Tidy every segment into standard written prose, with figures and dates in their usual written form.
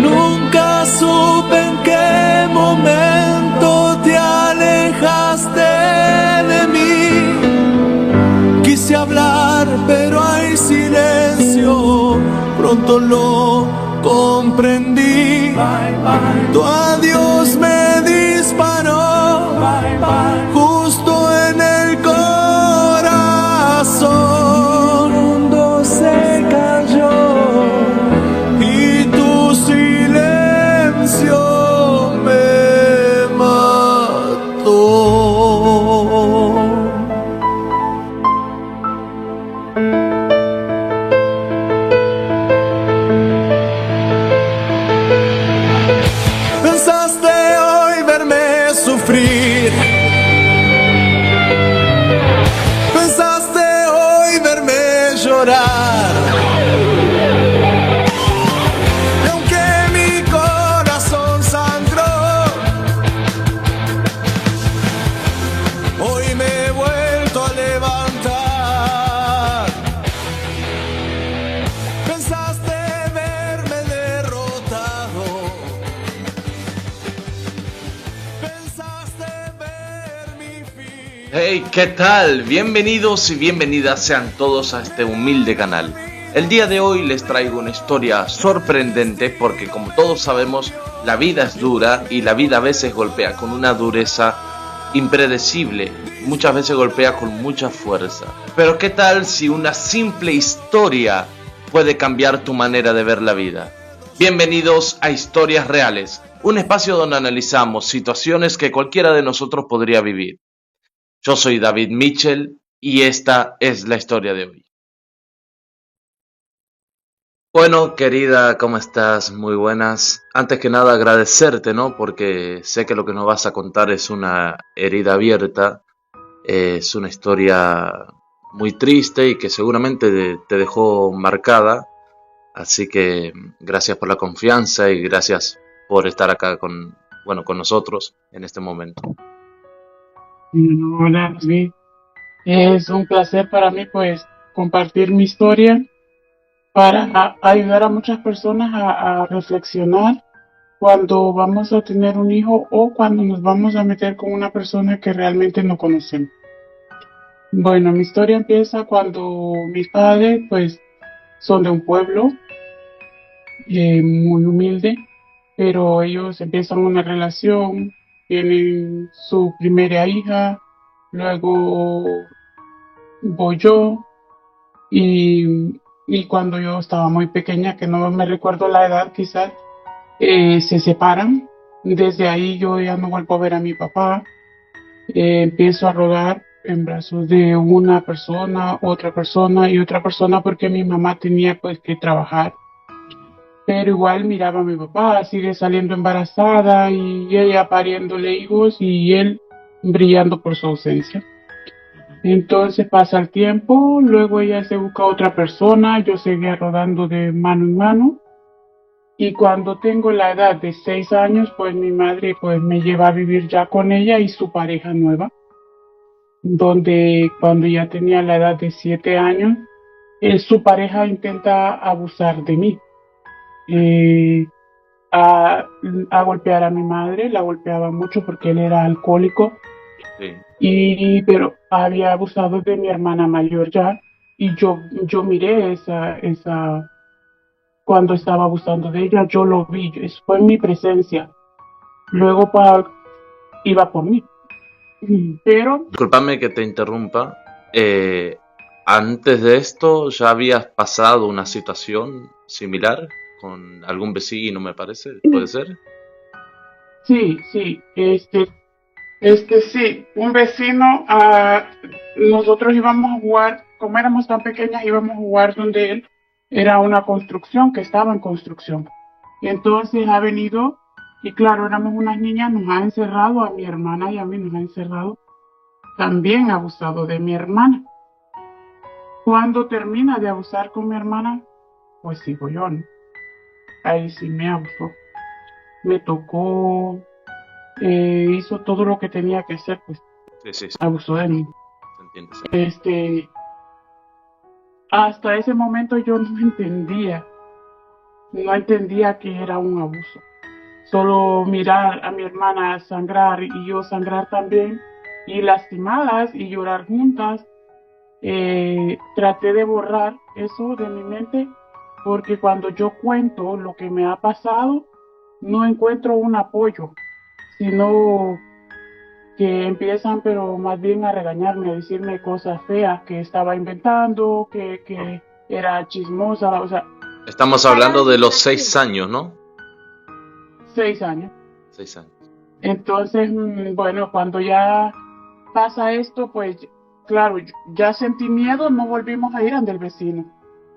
Nunca supe en qué momento te alejaste de mí. Quise hablar, pero hay silencio. Pronto lo comprendí. Tu adiós me disparó justo en el corazón. El mundo se cayó y tu silencio me mató. Pensaste hoy verme sufrir. Pensaste hoy verme llorar. Y aunque mi corazón sangró, hoy me he vuelto a levantar. Pensaste verme derrotado. Pensaste ver mi fin. Hey, ¿qué tal? Bienvenidos y bienvenidas sean todos a este humilde canal. El día de hoy les traigo una historia sorprendente porque, como todos sabemos, la vida es dura y la vida a veces golpea con una dureza impredecible, muchas veces golpea con mucha fuerza. Pero ¿qué tal si una simple historia puede cambiar tu manera de ver la vida? Bienvenidos a Historias Reales, un espacio donde analizamos situaciones que cualquiera de nosotros podría vivir. Yo soy David Mitchell y esta es la historia de hoy. Bueno, querida, ¿cómo estás? Muy buenas. Antes que nada agradecerte, ¿no? Porque sé que lo que nos vas a contar es una herida abierta, es una historia muy triste y que seguramente te dejó marcada. Así que gracias por la confianza y gracias por estar acá con nosotros en este momento. Hola, David. Es un placer para mí, pues, compartir mi historia para ayudar a muchas personas a reflexionar cuando vamos a tener un hijo o cuando nos vamos a meter con una persona que realmente no conocemos. Bueno, mi historia empieza cuando mis padres, pues, son de un pueblo muy humilde, pero ellos empiezan una relación, tienen su primera hija, luego voy yo y cuando yo estaba muy pequeña, que no me recuerdo la edad quizás, se separan. Desde ahí yo ya no vuelvo a ver a mi papá. Empiezo a rodar en brazos de una persona, otra persona y otra persona porque mi mamá tenía pues que trabajar. Pero igual miraba a mi papá, sigue saliendo embarazada y ella pariéndole hijos y él brillando por su ausencia. Entonces pasa el tiempo, luego ella se busca otra persona, yo seguía rodando de mano en mano y cuando tengo la edad de 6 años, pues mi madre pues me lleva a vivir ya con ella y su pareja nueva, donde cuando ya tenía la edad de 7 años, su pareja intenta abusar de mí, eh, a, a golpear a mi madre, la golpeaba mucho porque él era alcohólico. Sí. Pero había abusado de mi hermana mayor ya, y yo miré esa, cuando estaba abusando de ella, yo lo vi, eso fue en mi presencia. Luego iba por mí. Pero Discúlpame que te interrumpa. Antes de esto, ¿ya habías pasado una situación similar con algún vecino, me parece? ¿Puede ser? sí, sí, un vecino, nosotros íbamos a jugar, como éramos tan pequeñas, íbamos a jugar donde él era una construcción que estaba en construcción. Y entonces ha venido, y claro, éramos unas niñas, nos ha encerrado, a mi hermana y a mí nos ha encerrado, también ha abusado de mi hermana. Cuando termina de abusar con mi hermana, pues sigo yo, ¿no? Ahí sí me abusó, me tocó, hizo todo lo que tenía que hacer, pues Sí. abusó de mí. Se entiende. Hasta ese momento yo no entendía no entendía que era un abuso. Solo mirar a mi hermana sangrar y yo sangrar también, y lastimadas y llorar juntas, traté de borrar eso de mi mente, porque cuando yo cuento lo que me ha pasado, no encuentro un apoyo, sino que empiezan pero más bien a regañarme, a decirme cosas feas que estaba inventando, que era chismosa, o sea, Estamos hablando de los 6 años, ¿no? 6 años. 6 años. Entonces, bueno, cuando ya pasa esto, pues claro, ya sentí miedo, no volvimos a ir ante el vecino,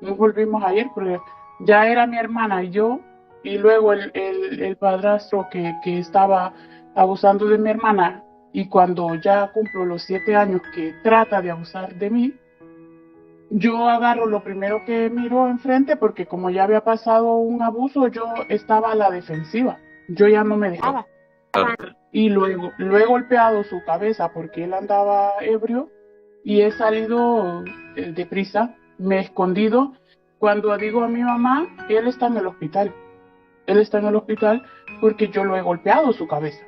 no volvimos a ir, porque ya era mi hermana y yo, y luego el padrastro que estaba abusando de mi hermana, y cuando ya cumplo los 7 años que trata de abusar de mí, yo agarro lo primero que miro enfrente, porque como ya había pasado un abuso, yo estaba a la defensiva, yo ya no me dejaba. Claro. Y luego lo he golpeado su cabeza porque él andaba ebrio y he salido deprisa, me he escondido. Cuando digo a mi mamá, él está en el hospital. Él está en el hospital porque yo lo he golpeado su cabeza.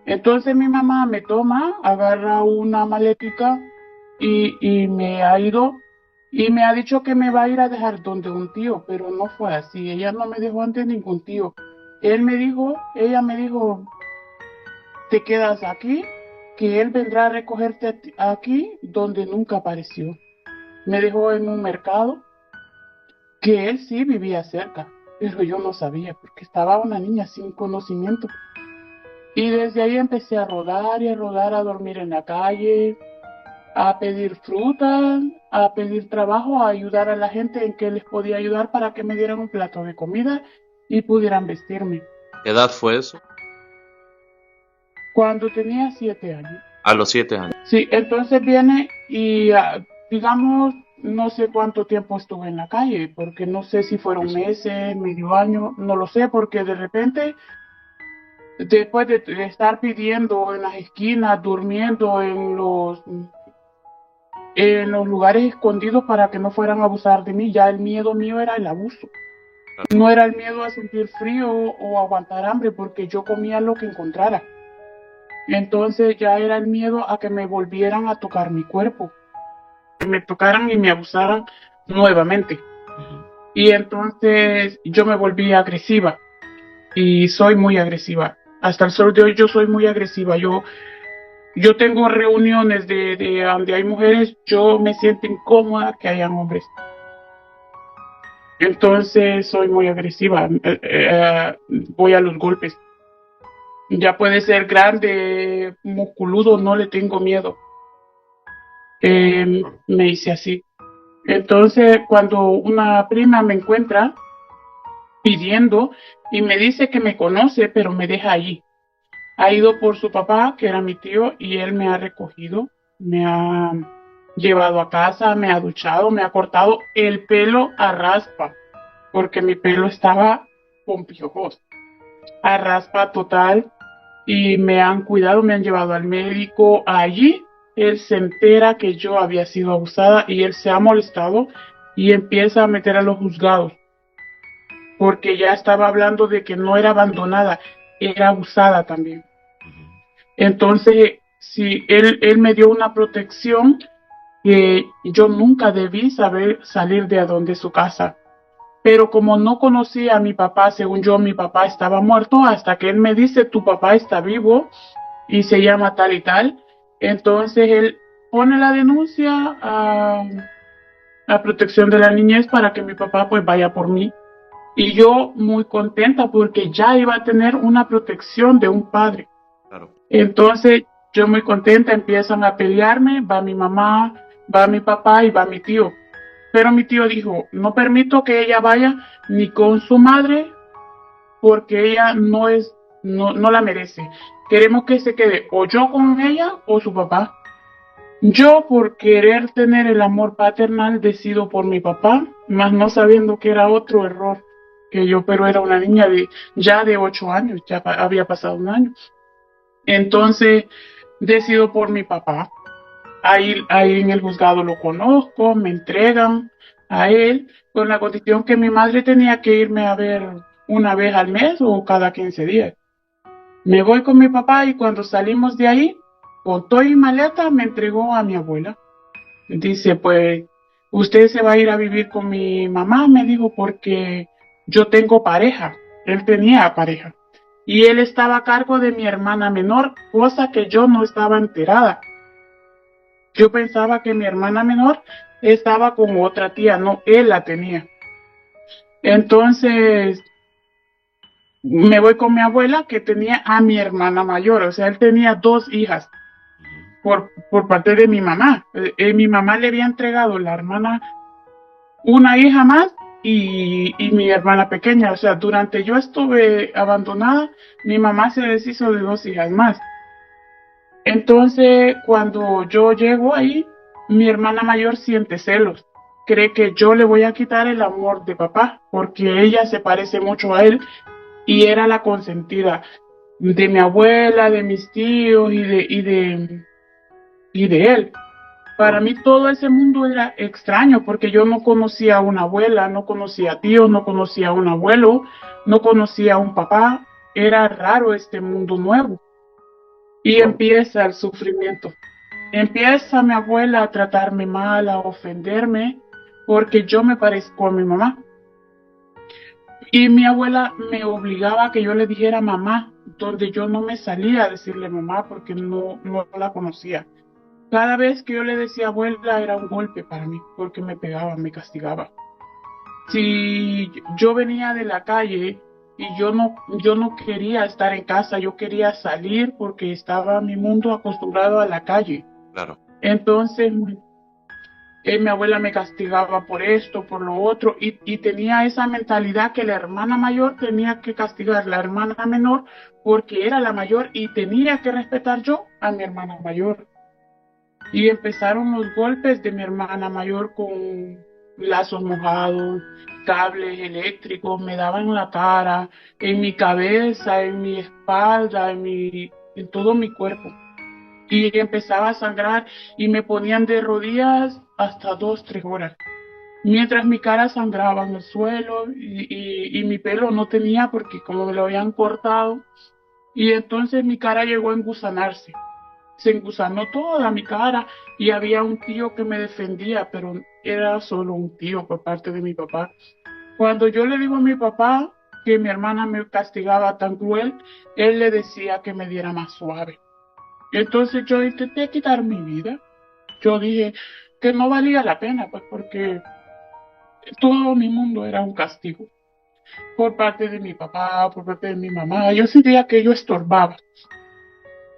Entonces mi mamá me toma, agarra una maletica y me ha ido y me ha dicho que me va a ir a dejar donde un tío, pero no fue así. Ella no me dejó ante ningún tío. Ella me dijo, te quedas aquí, que él vendrá a recogerte aquí donde nunca apareció. Me dejó en un mercado, que él sí vivía cerca, pero yo no sabía porque estaba una niña sin conocimiento. Y desde ahí empecé a rodar y a rodar, a dormir en la calle, a pedir fruta, a pedir trabajo, a ayudar a la gente en que les podía ayudar para que me dieran un plato de comida y pudieran vestirme. ¿Qué edad fue eso? Cuando tenía 7 años. A los 7 años. Sí, entonces viene y digamos, no sé cuánto tiempo estuve en la calle, porque no sé si fueron meses, medio año, no lo sé, porque de repente, después de estar pidiendo en las esquinas, durmiendo en los lugares escondidos para que no fueran a abusar de mí, ya el miedo mío era el abuso. No era el miedo a sentir frío o aguantar hambre, porque yo comía lo que encontrara. Entonces ya era el miedo a que me volvieran a tocar mi cuerpo, que me tocaran y me abusaran nuevamente. Y entonces yo me volví agresiva y soy muy agresiva. Hasta el sol de hoy yo soy muy agresiva. Yo tengo reuniones de donde hay mujeres, yo me siento incómoda que hayan hombres. Entonces soy muy agresiva, voy a los golpes. Ya puede ser grande, musculudo, no le tengo miedo. Me hice así. Entonces, cuando una prima me encuentra pidiendo y me dice que me conoce, pero me deja allí. Ha ido por su papá, que era mi tío, y él me ha recogido, me ha llevado a casa, me ha duchado, me ha cortado el pelo a raspa, porque mi pelo estaba con piojos, a raspa total. Y me han cuidado, me han llevado al médico. Allí él se entera que yo había sido abusada y él se ha molestado y empieza a meter a los juzgados, porque ya estaba hablando de que no era abandonada, era abusada también. Entonces, si él me dio una protección, que yo nunca debí salir de donde su casa. Pero como no conocía a mi papá, según yo, mi papá estaba muerto, hasta que él me dice, tu papá está vivo y se llama tal y tal. Entonces él pone la denuncia a protección de la niñez para que mi papá pues vaya por mí. Y yo muy contenta porque ya iba a tener una protección de un padre. Claro. Entonces yo muy contenta, empiezan a pelearme, va mi mamá, va mi papá y va mi tío. Pero mi tío dijo, no permito que ella vaya ni con su madre porque ella no la merece. Queremos que se quede o yo con ella o su papá. Yo, por querer tener el amor paternal, decido por mi papá, más no sabiendo que era otro error que yo, pero era una niña ya de 8 años, ya había pasado un año. Entonces, decido por mi papá. Ahí en el juzgado lo conozco, me entregan a él, con la condición que mi madre tenía que irme a ver una vez al mes o cada 15 días. Me voy con mi papá y cuando salimos de ahí, con todo y maleta, me entregó a mi abuela. Dice, pues, usted se va a ir a vivir con mi mamá, me dijo, porque yo tengo pareja. Él tenía pareja. Y él estaba a cargo de mi hermana menor, cosa que yo no estaba enterada. Yo pensaba que mi hermana menor estaba con otra tía, no, él la tenía. Entonces, me voy con mi abuela que tenía a mi hermana mayor, o sea, él tenía dos hijas por parte de mi mamá. Mi mamá le había entregado la hermana, una hija más y mi hermana pequeña, o sea, durante yo estuve abandonada, mi mamá se deshizo de dos hijas más. Entonces, cuando yo llego ahí, mi hermana mayor siente celos. Cree que yo le voy a quitar el amor de papá, porque ella se parece mucho a él y era la consentida de mi abuela, de mis tíos y de él. Para mí todo ese mundo era extraño porque yo no conocía a una abuela, no conocía a tíos, no conocía a un abuelo, no conocía a un papá. Era raro este mundo nuevo. Y empieza el sufrimiento. Empieza mi abuela a tratarme mal, a ofenderme, porque yo me parezco a mi mamá. Y mi abuela me obligaba a que yo le dijera mamá, donde yo no me salía a decirle mamá porque no la conocía. Cada vez que yo le decía abuela era un golpe para mí, porque me pegaba, me castigaba. Si yo venía de la calle y yo no quería estar en casa, yo quería salir porque estaba mi mundo acostumbrado a la calle. Claro. Entonces, mi abuela me castigaba por esto, por lo otro, y tenía esa mentalidad que la hermana mayor tenía que castigar a la hermana menor porque era la mayor y tenía que respetar yo a mi hermana mayor. Y empezaron los golpes de mi hermana mayor con lazos mojados, cables eléctricos, me daban en la cara, en mi cabeza, en mi espalda, en todo mi cuerpo. Y empezaba a sangrar y me ponían de rodillas hasta 2, 3 horas. Mientras mi cara sangraba en el suelo y mi pelo no tenía porque como me lo habían cortado. Y entonces mi cara llegó a engusanarse. Se engusanó toda mi cara y había un tío que me defendía, pero era solo un tío por parte de mi papá. Cuando yo le digo a mi papá que mi hermana me castigaba tan cruel, él le decía que me diera más suave. Entonces yo intenté quitar mi vida. Yo dije que no valía la pena, pues porque todo mi mundo era un castigo. Por parte de mi papá, por parte de mi mamá, yo sentía que yo estorbaba.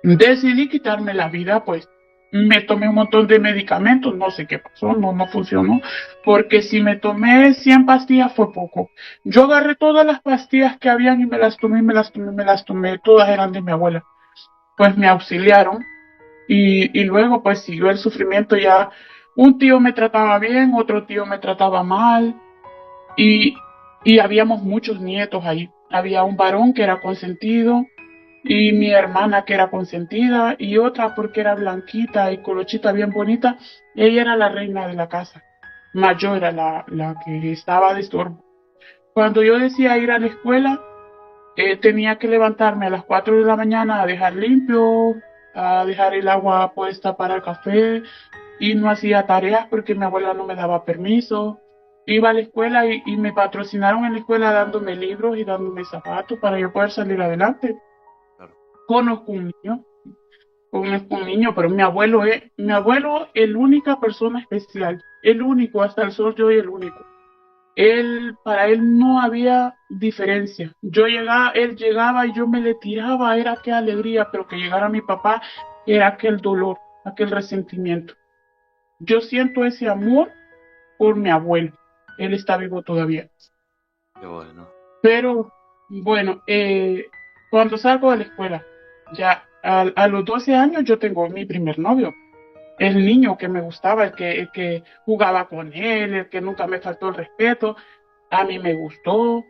Decidí quitarme la vida, pues me tomé un montón de medicamentos, no sé qué pasó, no funcionó, porque si me tomé 100 pastillas fue poco. Yo agarré todas las pastillas que habían y me las tomé, todas eran de mi abuela. Pues me auxiliaron y luego pues siguió el sufrimiento ya. Un tío me trataba bien, otro tío me trataba mal y, y habíamos muchos nietos ahí. Había un varón que era consentido y mi hermana que era consentida y otra porque era blanquita y colochita bien bonita. Ella era la reina de la casa, mas yo era la que estaba de estorbo. Cuando yo decía ir a la escuela, tenía que levantarme a las 4 de la mañana a dejar limpio, a dejar el agua puesta para el café y no hacía tareas porque mi abuela no me daba permiso. Iba a la escuela y me patrocinaron en la escuela dándome libros y dándome zapatos para yo poder salir adelante. Conozco un niño, pero mi abuelo es la única persona especial, el único, hasta el sol yo soy el único. Para él no había diferencia. Él llegaba y yo me le tiraba, era qué alegría, pero que llegara mi papá era aquel dolor, aquel resentimiento. Yo siento ese amor por mi abuelo. Él está vivo todavía. Qué bueno. Pero, bueno, cuando salgo de la escuela, ya a los 12 años yo tengo mi primer novio. El niño que me gustaba, el que jugaba con él, el que nunca me faltó el respeto, a mí me gustó.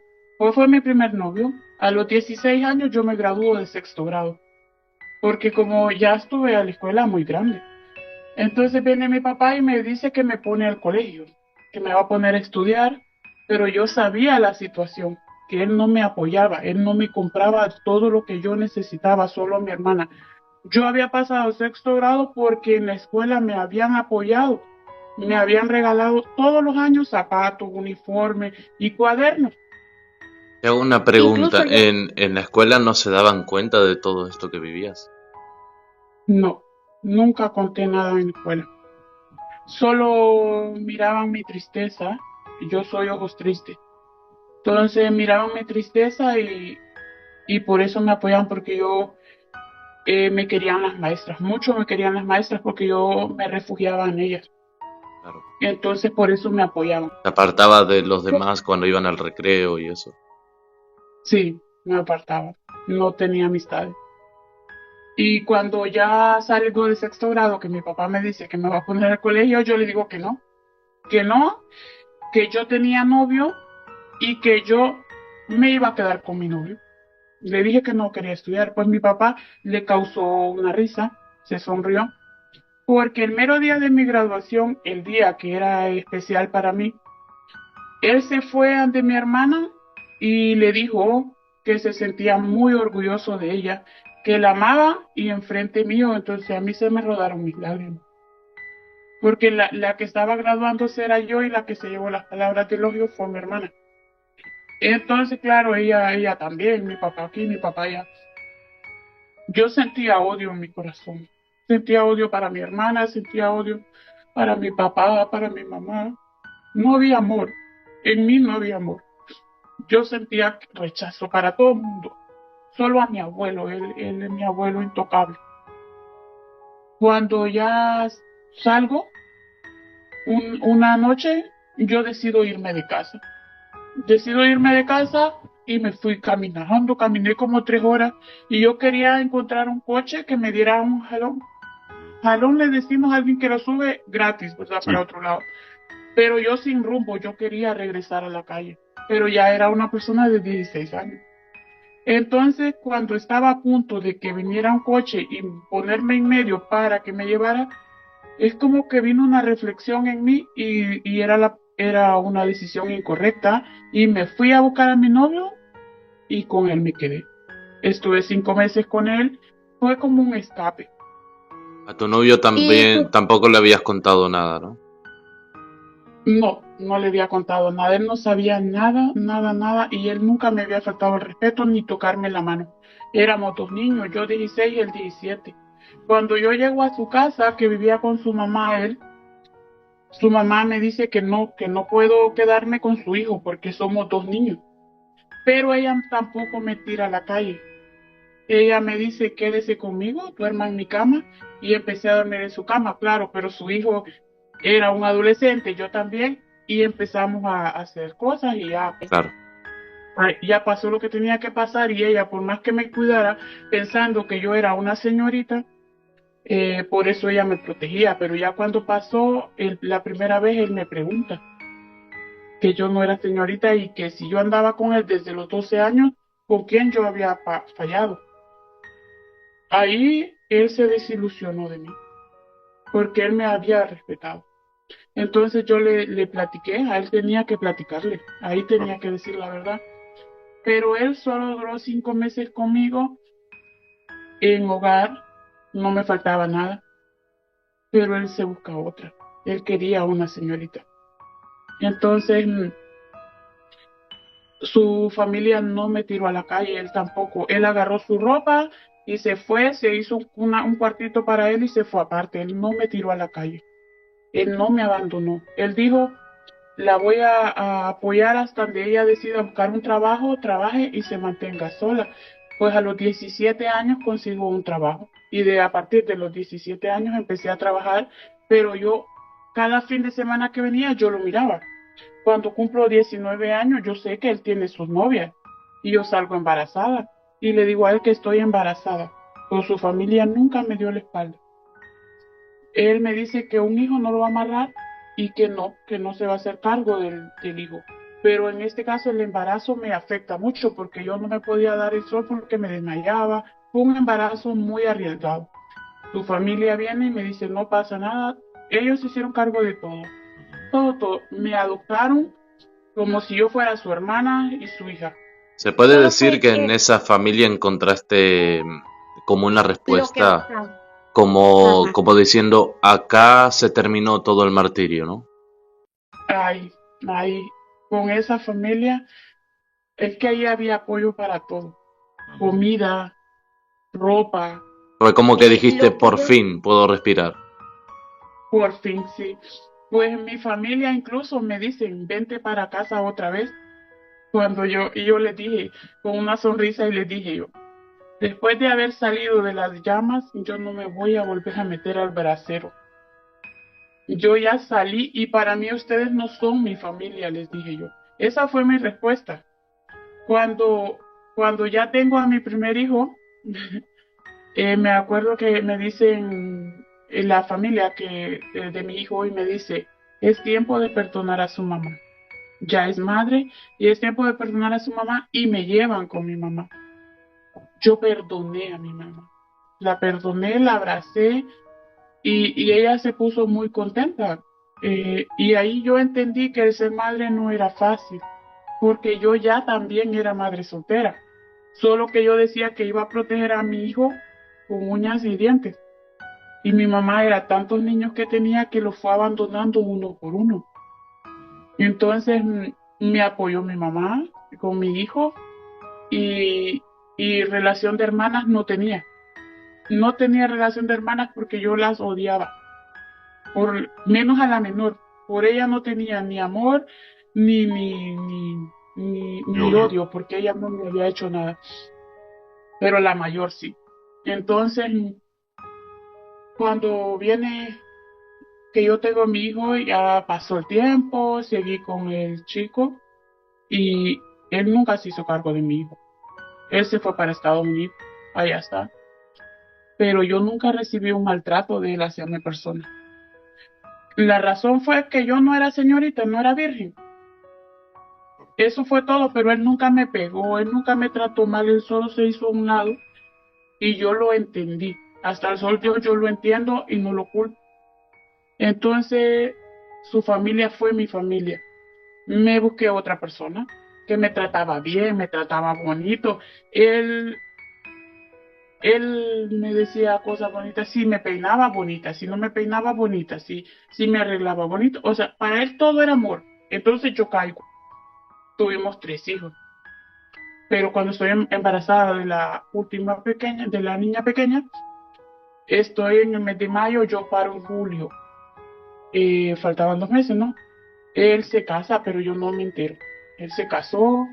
Fue mi primer novio. A los 16 años yo me graduó de 6º grado, porque como ya estuve a la escuela muy grande. Entonces viene mi papá y me dice que me pone al colegio. que me va a poner a estudiar, pero yo sabía la situación, que él no me apoyaba, él no me compraba todo lo que yo necesitaba, solo a mi hermana. Yo había pasado sexto grado porque en la escuela me habían apoyado, me habían regalado todos los años zapatos, uniformes y cuadernos. Te hago una Incluso pregunta. yo, ¿En la escuela no se daban cuenta de todo esto que vivías? no, nunca conté nada en la escuela. Solo miraban mi tristeza, yo soy ojos tristes. Entonces miraban mi tristeza y por eso me apoyaban, porque yo me querían las maestras, mucho me querían las maestras porque yo me refugiaba en ellas. Claro. Entonces por eso me apoyaban. Te apartabas de los demás cuando iban al recreo y eso. Sí, me apartaba, no tenía amistades. Y cuando ya salgo de sexto grado, que mi papá me dice que me va a poner al colegio, yo le digo que no, que yo tenía novio y que yo me iba a quedar con mi novio. Le dije que no quería estudiar, pues mi papá le causó una risa, se sonrió, porque el mero día de mi graduación, el día que era especial para mí, él se fue ante mi hermana y le dijo que se sentía muy orgulloso de ella, que la amaba y enfrente mío, entonces a mí se me rodaron mis lágrimas, porque la que estaba graduándose era yo y la que se llevó las palabras de elogio fue mi hermana. Entonces, claro, ella también, mi papá aquí, mi papá allá. Yo sentía odio en mi corazón. Sentía odio para mi hermana, sentía odio para mi papá, para mi mamá. No había amor. En mí no había amor. Yo sentía rechazo para todo el mundo. Solo a mi abuelo, él es mi abuelo intocable. Cuando ya salgo, una noche, yo decido irme de casa. Decido irme de casa y me fui caminando, caminé como 3 horas y yo quería encontrar un coche que me diera un jalón. Jalón le decimos a alguien que lo sube gratis, ¿verdad? Sí. Para otro lado. Pero yo sin rumbo, yo quería regresar a la calle. Pero ya era una persona de 16 años. Entonces, cuando estaba a punto de que viniera un coche y ponerme en medio para que me llevara, es como que vino una reflexión en mí y era una decisión incorrecta y me fui a buscar a mi novio y con él me quedé. Estuve 5 meses con él, fue como un escape. A tu novio Y también tampoco le habías contado nada, ¿no? no, no le había contado nada, él no sabía nada, nada, nada, y él nunca me había faltado el respeto ni tocarme la mano. Éramos dos niños, yo 16 y él 17. Cuando yo llego a su casa, que vivía con su mamá, su mamá me dice que no puedo quedarme con su hijo porque somos dos niños. Pero ella tampoco me tira a la calle. Ella me dice, quédese conmigo, duerma en mi cama, y empecé a dormir en su cama, claro, pero su hijo era un adolescente, yo también, y empezamos a hacer cosas y ya, Claro. ya pasó lo que tenía que pasar y ella, por más que me cuidara, pensando que yo era una señorita, por eso ella me protegía, pero ya cuando pasó la primera vez, él me pregunta que yo no era señorita y que si yo andaba con él desde los 12 años, ¿con quién yo había fallado? Ahí él se desilusionó de mí, porque él me había respetado. Entonces yo le platiqué, a él tenía que platicarle, ahí tenía que decir la verdad. Pero él solo duró 5 meses conmigo en hogar, no me faltaba nada, pero él se busca otra. Él quería una señorita. Entonces su familia no me tiró a la calle, él tampoco. Él agarró su ropa y se fue, se hizo un cuartito para él y se fue aparte. Él no me tiró a la calle. Él no me abandonó. Él dijo, la voy a apoyar hasta donde ella decida buscar un trabajo, trabaje y se mantenga sola. Pues a los 17 años consigo un trabajo y a partir de los 17 años empecé a trabajar, pero yo cada fin de semana que venía yo lo miraba. Cuando cumplo 19 años yo sé que él tiene sus novias y yo salgo embarazada y le digo a él que estoy embarazada, pero su familia nunca me dio la espalda. Él me dice que un hijo no lo va a amarrar y que no se va a hacer cargo del hijo. Pero en este caso el embarazo me afecta mucho porque yo no me podía dar el sol porque me desmayaba. Fue un embarazo muy arriesgado. Su familia viene y me dice, no pasa nada. Ellos se hicieron cargo de todo. todo. Me adoptaron como si yo fuera su hermana y su hija. ¿Se puede Solo decir fue que en eso esa familia encontraste como una lo que respuesta, buscaba. como, Ajá. como diciendo, acá se terminó todo el martirio, ¿no? Ay, ay, con esa familia, es que ahí había apoyo para todo. Comida, ropa, Fue como que dijiste, Lo que por yo, fin puedo respirar. por fin, sí. Pues mi familia incluso me dicen, vente para casa otra vez. Y yo les dije, con una sonrisa, y les dije yo, después de haber salido de las llamas, yo no me voy a volver a meter al brasero. Yo ya salí y para mí ustedes no son mi familia, les dije yo. Esa fue mi respuesta. Cuando, cuando ya tengo a mi primer hijo, me acuerdo que me dicen la familia de mi hijo y me dice, es tiempo de perdonar a su mamá. Ya es madre y es tiempo de perdonar a su mamá y me llevan con mi mamá. Yo perdoné a mi mamá. La perdoné, la abracé y ella se puso muy contenta. Y ahí yo entendí que el ser madre no era fácil, porque yo ya también era madre soltera. Solo que yo decía que iba a proteger a mi hijo con uñas y dientes. Y mi mamá era tantos niños que tenía que los fue abandonando uno por uno. Entonces me apoyó mi mamá con mi hijo y, y relación de hermanas no tenía. No tenía relación de hermanas porque yo las odiaba, por menos a la menor. Por ella no tenía ni amor ni odio, porque ella no me había hecho nada. Pero la mayor sí. Entonces, cuando viene que yo tengo mi hijo, ya pasó el tiempo, seguí con el chico y él nunca se hizo cargo de mi hijo. Él se fue para Estados Unidos, allá está. Pero yo nunca recibí un maltrato de él hacia mi persona. La razón fue que yo no era señorita, no era virgen. Eso fue todo, pero él nunca me pegó, él nunca me trató mal, él solo se hizo a un lado y yo lo entendí. Hasta el sol yo lo entiendo y no lo culpo. Entonces, su familia fue mi familia. Me busqué otra persona que me trataba bien, me trataba bonito. Él, él me decía cosas bonitas, si me peinaba bonita, si no me peinaba bonita, si me arreglaba bonito. O sea, para él todo era amor. Entonces yo caigo. Tuvimos 3 hijos. Pero cuando estoy embarazada de la última pequeña, de la niña pequeña, estoy en el mes de mayo, yo paro en julio. Faltaban 2 meses, ¿no? Él se casa, pero yo no me entero. Él se casó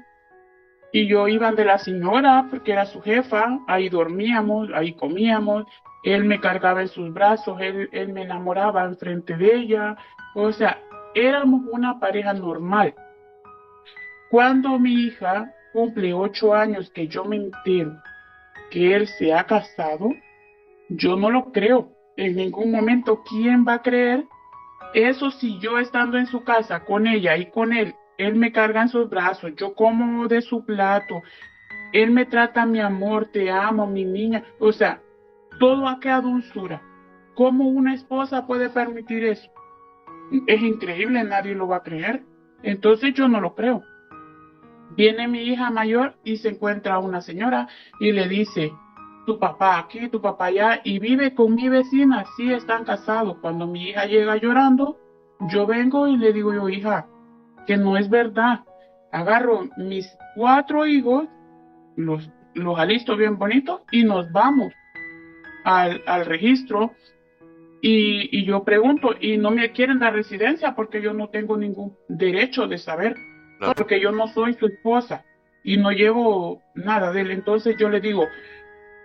y yo iba de la señora porque era su jefa, ahí dormíamos, ahí comíamos, él me cargaba en sus brazos, él me enamoraba enfrente de ella, o sea, éramos una pareja normal. Cuando mi hija cumple 8 años que yo me entero que él se ha casado, yo no lo creo. En ningún momento, ¿quién va a creer eso si yo estando en su casa con ella y con él me carga en sus brazos, yo como de su plato, él me trata mi amor, te amo, mi niña, o sea, todo aquella dulzura. ¿Cómo una esposa puede permitir eso? Es increíble, nadie lo va a creer. Entonces yo no lo creo. Viene mi hija mayor y se encuentra una señora y le dice, tu papá aquí, tu papá allá, y vive con mi vecina, sí están casados. Cuando mi hija llega llorando, yo vengo y le digo yo, hija, que no es verdad. Agarro mis 4 hijos, los alisto bien bonitos y nos vamos al registro y yo pregunto y no me quieren dar residencia porque yo no tengo ningún derecho de saber, Claro. porque yo no soy su esposa y no llevo nada de él. Entonces yo le digo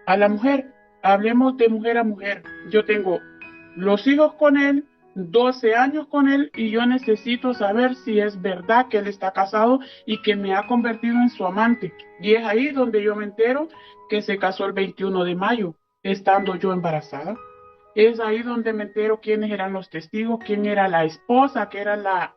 a la mujer, hablemos de mujer a mujer. Yo tengo los hijos con él, 12 años con él y yo necesito saber si es verdad que él está casado y que me ha convertido en su amante. Y es ahí donde yo me entero que se casó el 21 de mayo, estando yo embarazada. Es ahí donde me entero quiénes eran los testigos, quién era la esposa, que era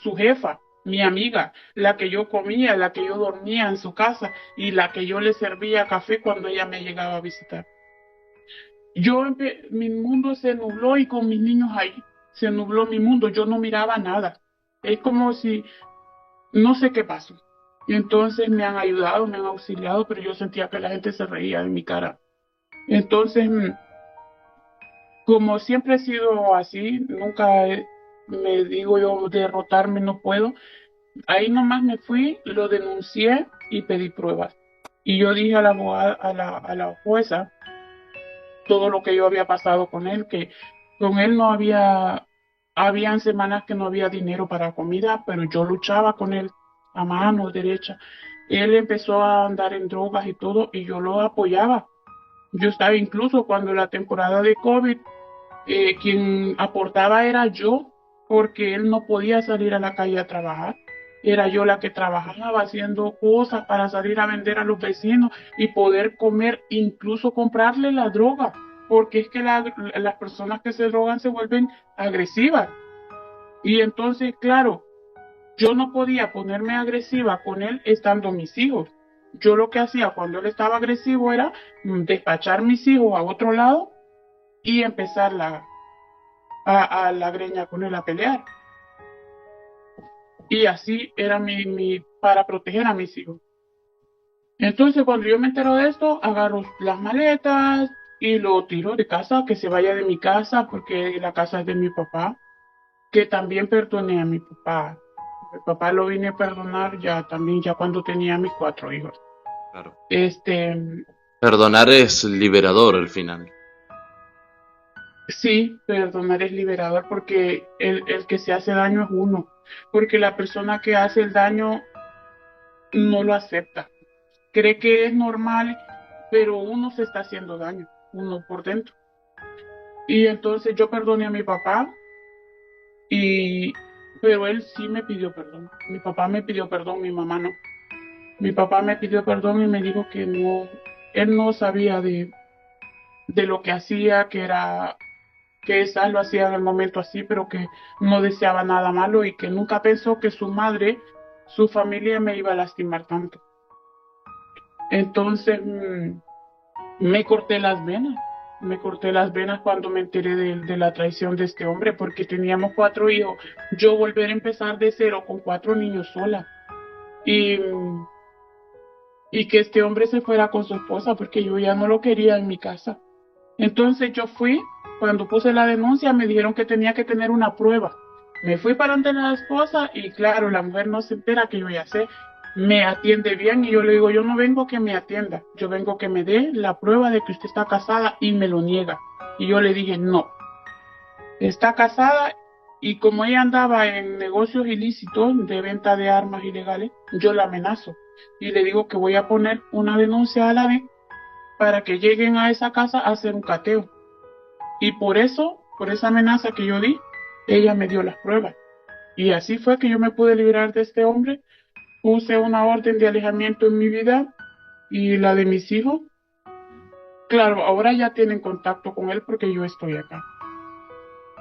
su jefa, mi amiga, la que yo comía, la que yo dormía en su casa y la que yo le servía café cuando ella me llegaba a visitar. Mi mundo se nubló y con mis niños ahí se nubló mi mundo, yo no miraba nada. Es como si, no sé qué pasó. Y entonces me han ayudado, me han auxiliado, pero yo sentía que la gente se reía de mi cara. Entonces, como siempre he sido así, me digo yo, derrotarme no puedo. Ahí nomás me fui, lo denuncié y pedí pruebas. Y yo dije a la abogada, a la jueza, todo lo que yo había pasado con él, que con él no habían semanas que no había dinero para comida, pero yo luchaba con él a mano derecha. Él empezó a andar en drogas y todo, y yo lo apoyaba. Yo estaba incluso cuando la temporada de COVID, quien aportaba era yo, porque él no podía salir a la calle a trabajar. Era yo la que trabajaba haciendo cosas para salir a vender a los vecinos y poder comer, incluso comprarle la droga, porque es que las personas que se drogan se vuelven agresivas. Y entonces, claro, yo no podía ponerme agresiva con él estando mis hijos. Yo lo que hacía cuando él estaba agresivo era despachar mis hijos a otro lado y empezar a la greña con él a pelear. Y así era para proteger a mis hijos. Entonces, cuando yo me entero de esto, agarro las maletas y lo tiro de casa, que se vaya de mi casa, porque la casa es de mi papá, que también perdoné a mi papá. Mi papá lo vine a perdonar ya cuando tenía mis 4 hijos. Claro. Perdonar es liberador al final. Sí, perdonar es liberador porque el que se hace daño es uno, porque la persona que hace el daño no lo acepta, cree que es normal, pero uno se está haciendo daño, uno por dentro. Y entonces yo perdoné a mi papá, pero él sí me pidió perdón. Mi papá me pidió perdón, mi mamá no. Mi papá me pidió perdón y me dijo que no, él no sabía de lo que hacía, que esa lo hacía en el momento así, pero que no deseaba nada malo y que nunca pensó que su madre, su familia me iba a lastimar tanto. Entonces me corté las venas cuando me enteré de la traición de este hombre, porque teníamos 4 hijos. Yo volver a empezar de cero con 4 niños sola. Y que este hombre se fuera con su esposa, porque yo ya no lo quería en mi casa. Entonces yo fui, cuando puse la denuncia, me dijeron que tenía que tener una prueba. Me fui para ante la esposa y claro, la mujer no se entera que yo ya sé, me atiende bien y yo le digo, yo no vengo a que me atienda, yo vengo a que me dé la prueba de que usted está casada y me lo niega. Y yo le dije, no, está casada y como ella andaba en negocios ilícitos de venta de armas ilegales, yo la amenazo y le digo que voy a poner una denuncia a la DIC para que lleguen a esa casa a hacer un cateo. Y por esa amenaza que yo di, ella me dio las pruebas. Y así fue que yo me pude librar de este hombre. Puse una orden de alejamiento en mi vida y la de mis hijos. Claro, ahora ya tienen contacto con él porque yo estoy acá.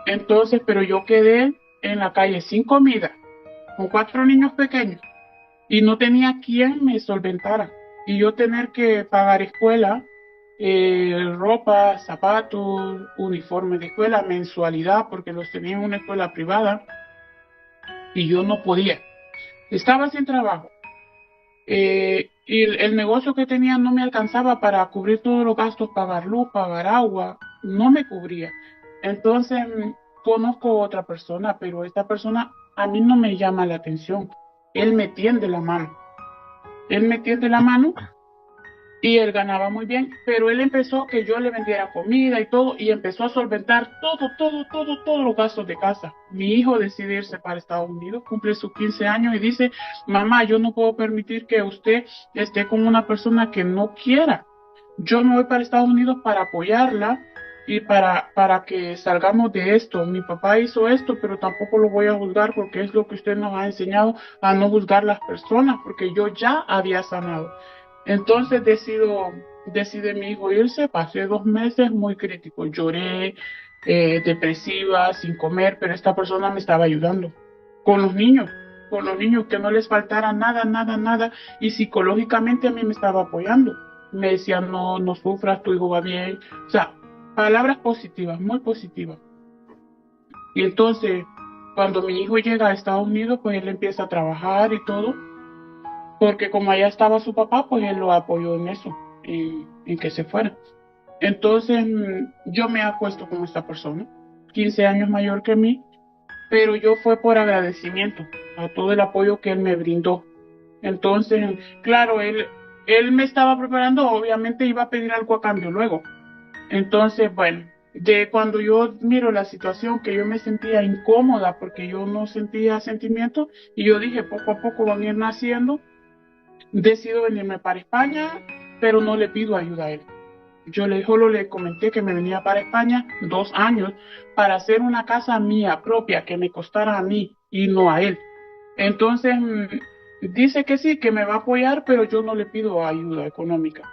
Entonces, pero yo quedé en la calle sin comida, con 4 niños pequeños, y no tenía quien me solventara. Y yo tener que pagar escuela, ropa, zapatos, uniformes de escuela, mensualidad, porque los tenía en una escuela privada, y yo no podía. Estaba sin trabajo. Y el negocio que tenía no me alcanzaba para cubrir todos los gastos, pagar luz, pagar agua, no me cubría. Entonces, conozco a otra persona, pero esta persona a mí no me llama la atención. Él me tiende la mano. Él me tiende la mano y él ganaba muy bien, pero él empezó que yo le vendiera comida y todo, y empezó a solventar todos los gastos de casa. Mi hijo decide irse para Estados Unidos, cumple sus 15 años y dice, mamá, yo no puedo permitir que usted esté con una persona que no quiera. Yo me voy para Estados Unidos para apoyarla y para que salgamos de esto. Mi papá hizo esto, pero tampoco lo voy a juzgar porque es lo que usted nos ha enseñado a no juzgar las personas, porque yo ya había sanado. Entonces decide mi hijo irse. Pasé 2 meses muy críticos, lloré, depresiva, sin comer, pero esta persona me estaba ayudando con los niños, que no les faltara nada, y psicológicamente a mí me estaba apoyando. Me decía, no sufras, tu hijo va bien, o sea, palabras positivas, muy positivas. Y entonces, cuando mi hijo llega a Estados Unidos, pues él empieza a trabajar y todo, porque como allá estaba su papá, pues él lo apoyó en eso, en que se fuera. Entonces, yo me acuesto con esta persona, 15 años mayor que mí, pero yo fue por agradecimiento a todo el apoyo que él me brindó. Entonces, claro, él me estaba preparando, obviamente iba a pedir algo a cambio luego. Entonces, bueno, de cuando yo miro la situación que yo me sentía incómoda porque yo no sentía sentimiento y yo dije, poco a poco van a ir naciendo, decido venirme para España, pero no le pido ayuda a él. Yo solo le comenté que me venía para España 2 años para hacer una casa mía propia que me costara a mí y no a él. Entonces, dice que sí, que me va a apoyar, pero yo no le pido ayuda económica,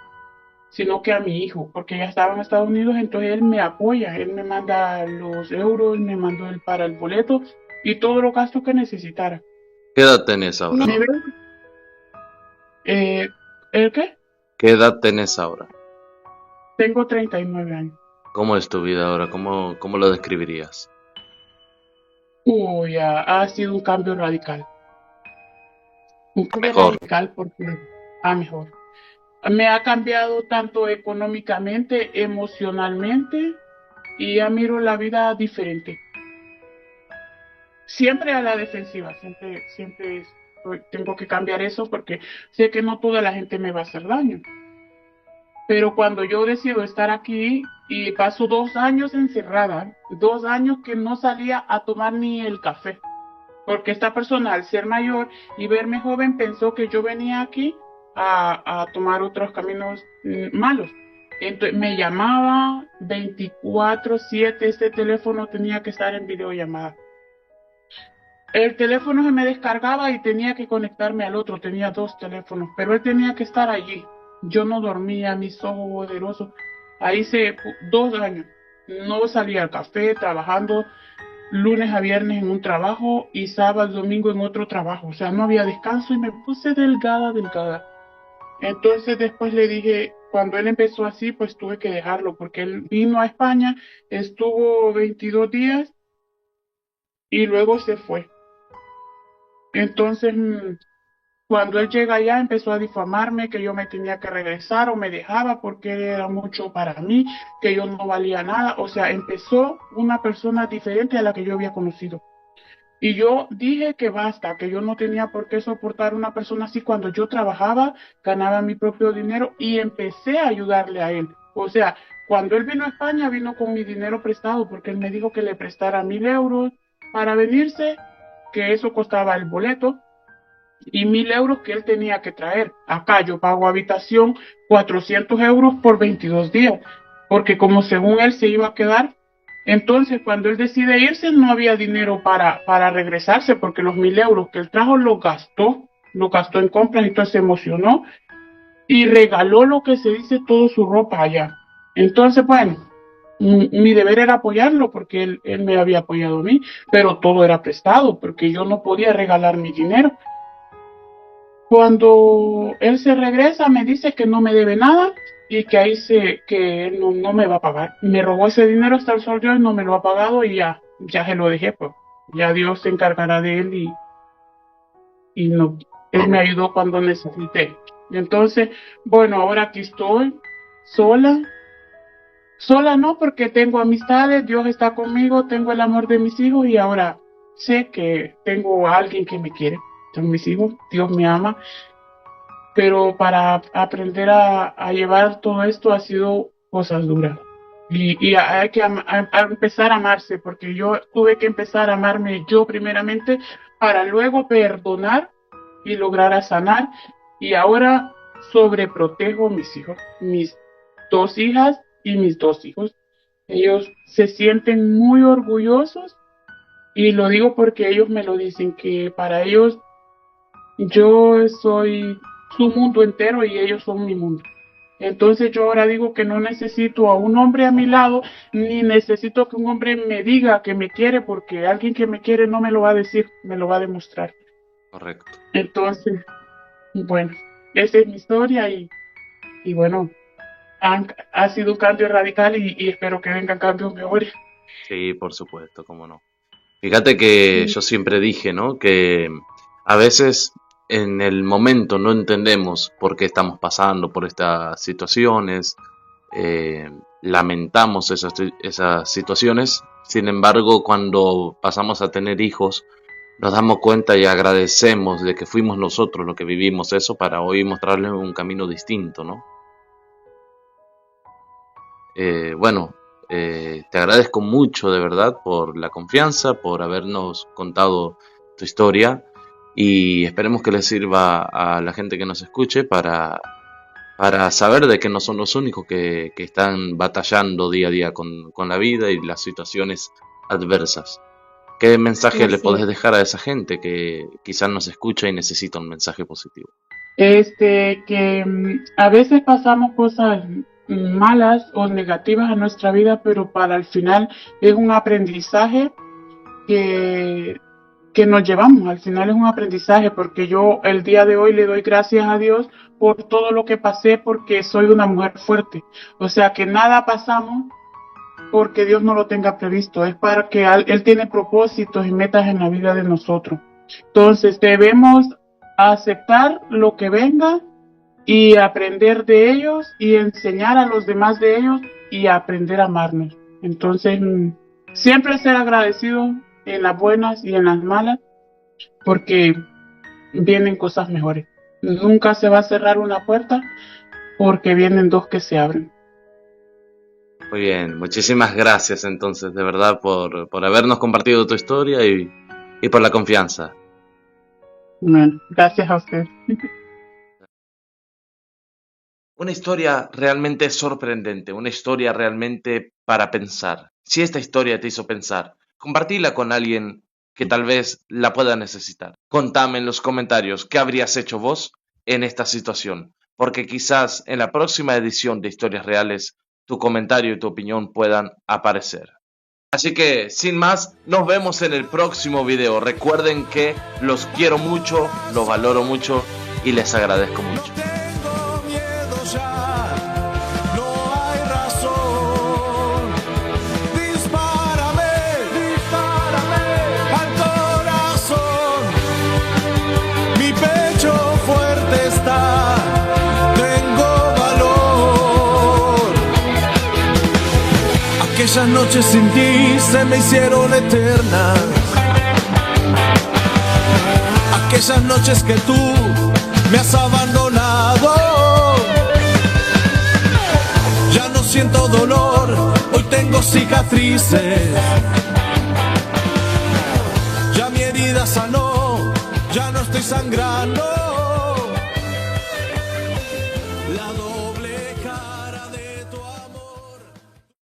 sino que a mi hijo, porque ya estaba en Estados Unidos, entonces él me apoya, él me manda los euros, me mandó él para el boleto y todos los gastos que necesitara. ¿Qué edad tenés ahora? ¿Me ves? ¿El qué? ¿Qué edad tenés ahora? Tengo 39 años. ¿Cómo es tu vida ahora? ¿Cómo lo describirías? Uy, ha sido un cambio radical. Un cambio Mejor. radical porque a mejor. Me ha cambiado tanto económicamente, emocionalmente y ya miro la vida diferente. Siempre a la defensiva, siempre tengo que cambiar eso porque sé que no toda la gente me va a hacer daño. Pero cuando yo decido estar aquí y paso 2 años encerrada, 2 años que no salía a tomar ni el café, porque esta persona al ser mayor y verme joven pensó que yo venía aquí a tomar otros caminos malos. Entonces me llamaba 24/7, este teléfono tenía que estar en videollamada. El teléfono se me descargaba y tenía que conectarme al otro, tenía 2 teléfonos, pero él tenía que estar allí. Yo no dormía, mis ojos poderosos. Ahí 2 años. No salía al café, trabajando lunes a viernes en un trabajo y sábado, domingo en otro trabajo. O sea, no había descanso y me puse delgada, delgada. Entonces después le dije, cuando él empezó así, pues tuve que dejarlo porque él vino a España, estuvo 22 días y luego se fue. Entonces, cuando él llega allá, empezó a difamarme que yo me tenía que regresar o me dejaba porque él era mucho para mí, que yo no valía nada. O sea, empezó una persona diferente a la que yo había conocido. Y yo dije que basta, que yo no tenía por qué soportar una persona así cuando yo trabajaba, ganaba mi propio dinero y empecé a ayudarle a él. O sea, cuando él vino a España, vino con mi dinero prestado porque él me dijo que le prestara 1.000 euros para venirse, que eso costaba el boleto y 1.000 euros que él tenía que traer. Acá yo pago habitación 400 euros por 22 días, porque como según él se iba a quedar, entonces cuando él decide irse no había dinero para regresarse, porque los 1.000 euros que él trajo lo gastó en compras, entonces se emocionó y regaló lo que se dice toda su ropa allá. Entonces, bueno, mi deber era apoyarlo porque él me había apoyado a mí, pero todo era prestado porque yo no podía regalar mi dinero. Cuando él se regresa, me dice que no me debe nada y que que él no me va a pagar. Me robó ese dinero hasta el sol de hoy, no me lo ha pagado y ya se lo dejé, pues. Ya Dios se encargará de él y no, él me ayudó cuando necesité. Y entonces, bueno, ahora aquí estoy sola. Sola no, porque tengo amistades, Dios está conmigo, tengo el amor de mis hijos y ahora sé que tengo a alguien que me quiere. Son mis hijos, Dios me ama, pero para aprender a llevar todo esto ha sido cosas duras. Y hay que a empezar a amarse, porque yo tuve que empezar a amarme yo primeramente para luego perdonar y lograr a sanar. Y ahora sobreprotejo a mis hijos, mis 2 hijas y mis 2 hijos. Ellos se sienten muy orgullosos y lo digo porque ellos me lo dicen, que para ellos yo soy su mundo entero y ellos son mi mundo. Entonces yo ahora digo que no necesito a un hombre a mi lado, ni necesito que un hombre me diga que me quiere, porque alguien que me quiere no me lo va a decir, me lo va a demostrar. Correcto. Entonces, bueno, esa es mi historia y bueno, ha sido un cambio radical y espero que vengan cambios mejores. Sí, por supuesto, cómo no. Fíjate que Sí, yo siempre dije, ¿no? Que a veces en el momento no entendemos por qué estamos pasando por estas situaciones, lamentamos esas situaciones, sin embargo, cuando pasamos a tener hijos, nos damos cuenta y agradecemos de que fuimos nosotros los que vivimos eso para hoy mostrarles un camino distinto, ¿no? Bueno, te agradezco mucho de verdad por la confianza, por habernos contado tu historia y esperemos que les sirva a la gente que nos escuche para saber de que no son los únicos que están batallando día a día con la vida y las situaciones adversas. ¿Qué mensaje le así podés es. dejar a esa gente que quizás nos escucha y necesita un mensaje positivo? Que a veces pasamos cosas malas o negativas a nuestra vida, pero para el final es un aprendizaje que, que nos llevamos. Al final es un aprendizaje porque yo el día de hoy le doy gracias a Dios por todo lo que pasé porque soy una mujer fuerte. O sea que nada pasamos porque Dios no lo tenga previsto, es para que Él tiene propósitos y metas en la vida de nosotros. Entonces debemos aceptar lo que venga y aprender de ellos y enseñar a los demás de ellos y aprender a amarnos. Entonces, siempre ser agradecido en las buenas y en las malas porque vienen cosas mejores. Nunca se va a cerrar una puerta porque vienen dos que se abren. Muy bien, muchísimas gracias entonces de verdad por habernos compartido tu historia y por la confianza. Bueno, gracias a usted. Una historia realmente sorprendente, una historia realmente para pensar. Si esta historia te hizo pensar, compartila con alguien que tal vez la pueda necesitar. Contame en los comentarios qué habrías hecho vos en esta situación, porque quizás en la próxima edición de Historias Reales tu comentario y tu opinión puedan aparecer. Así que, sin más, nos vemos en el próximo video. Recuerden que los quiero mucho, los valoro mucho y les agradezco mucho. Tengo miedo ya, no hay razón. Dispárame, dispárame al corazón. Mi pecho fuerte está, tengo valor. Aquellas noches sin ti se me hicieron eternas. Aquellas noches que tú me has abandonado. Ya no siento dolor, hoy tengo cicatrices. Ya mi herida sanó, ya no estoy sangrando.